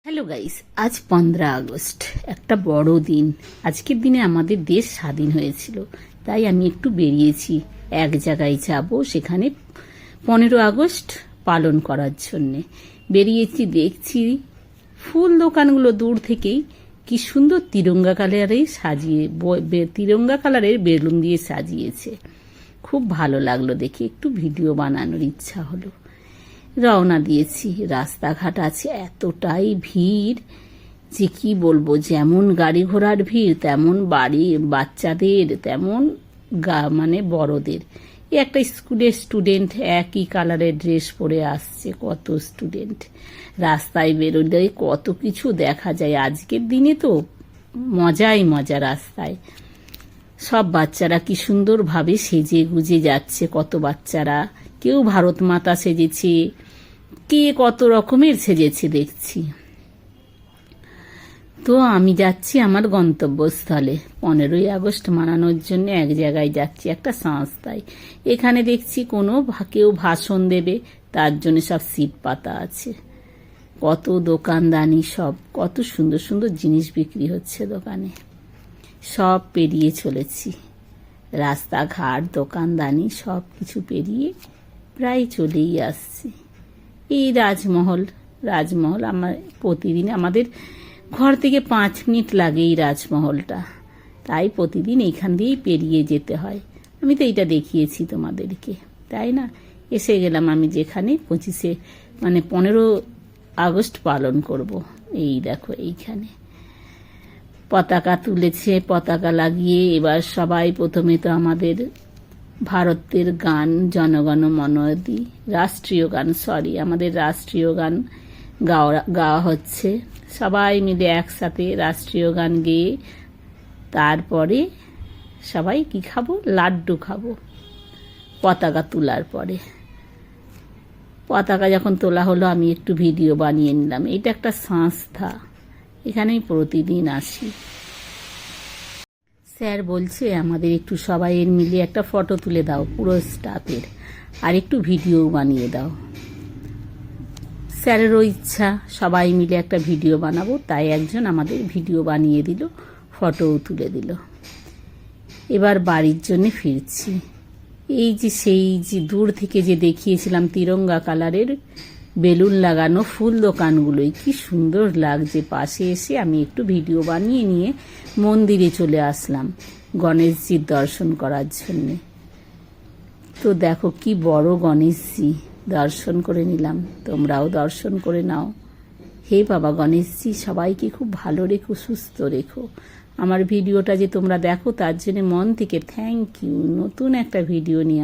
Hello guys, আজ 15 August, একটা বড় দিন। আজকের দিনে আমাদের দেশ স্বাধীন হয়েছিল, তাই আমি একটু বেরিয়েছি। এক জায়গায় যাব, সেখানে 15 আগস্ট পালন করার জন্যে বেরিয়েছি। দেখছি ফুল দোকানগুলো দূর থেকেই কি সুন্দর তিরঙ্গা কালারের বেলুন দিয়ে সাজিয়েছে। খুব ভালো লাগলো দেখে, একটু ভিডিও বানানোর ইচ্ছা হলো। রওনা দিয়েছি। রাস্তাঘাট আছে এতটাই ভিড় যে কি বলবো, যেমন গাড়ি ঘোড়ার ভিড় তেমন বাচ্চাদের, তেমন মানে বড়দের। একটা স্কুলের স্টুডেন্ট একই কালারের ড্রেস পরে আসছে। কত স্টুডেন্ট রাস্তায় বেরোলে কত কিছু দেখা যায়। আজকের দিনে তো মজাই মজা। রাস্তায় সব বাচ্চারা কি সুন্দরভাবে সেজে গুজে যাচ্ছে। কত বাচ্চারা, কেউ ভারত মাতা সেজেছে, কে কত রকমের সেজেছে দেখছি। তো আমি যাচ্ছি আমার গন্তব্যস্থলে। 15 আগস্ট মানানোর জন্য এক জায়গায় যাচ্ছি, একটা সংস্থায়। এখানে দেখছি কেউ ভাষণ দেবে, তার জন্য সব সিট পাতা আছে। কত দোকানদানি, সব কত সুন্দর সুন্দর জিনিস বিক্রি হচ্ছে দোকানে। সব পেরিয়ে চলেছি, রাস্তাঘাট দোকানদানি সব কিছু পেরিয়ে প্রায় চলেই আসছি। এই রাজমহল আমার প্রতিদিন, আমাদের ঘর থেকে 5 মিনিট লাগে এই রাজমহলটা, তাই প্রতিদিন এইখান দিয়েই পেরিয়ে যেতে হয়। আমি তো এইটা দেখিয়েছি তোমাদেরকে, তাই না? এসে গেলাম আমি যেখানে 15 আগস্ট পালন করব। এই দেখো, এইখানে পতাকা তুলেছে, পতাকা লাগিয়ে এবার সবাই প্রথমে তো আমাদের ভারতের গান জনগণ মন অধি, আমাদের রাষ্ট্রীয় গান গাওয়া হচ্ছে। সবাই মিলে একসাথে রাষ্ট্রীয় গান গেয়ে তারপরে সবাই কি খাবো, লাড্ডু খাবো পতাকা তোলার পরে। পতাকা যখন তোলা হলো আমি একটু ভিডিও বানিয়ে নিলাম। এটা একটা সংস্থা, এখানে আমি প্রতিদিন আসি। স্যার বলছে আমাদের একটু সবাই মিলে একটা ফটো তুলে দাও, পুরো স্টাফের, আর একটু ভিডিও বানিয়ে দাও। স্যারেরও ইচ্ছা সবাই মিলে একটা ভিডিও বানাবো, তাই একজন আমাদের ভিডিও বানিয়ে দিল, ফটোও তুলে দিল। এবার বাড়ির জন্য ফিরছি। সেই যে দূর থেকে যে দেখিয়েছিলাম তিরঙ্গা কালারের বেলুন লাগানো ফুল দোকানগুলোই কি সুন্দর লাগছে। পাশে এসে আমি একটু ভিডিও বানিয়ে নিয়ে মন্দিরে চলে আসলাম গণেশজির দর্শন করার জন্যে। তো দেখো কি বড় গণেশজি, দর্শন করে নিলাম। তোমরাও দর্শন করে নাও। হে বাবা গণেশজি, সবাইকে খুব ভালো রেখো, সুস্থ রেখো। আমার ভিডিওটা যে তোমরা দেখো তার জন্য মন থেকে থ্যাংক ইউ। নতুন একটা ভিডিও নিয়ে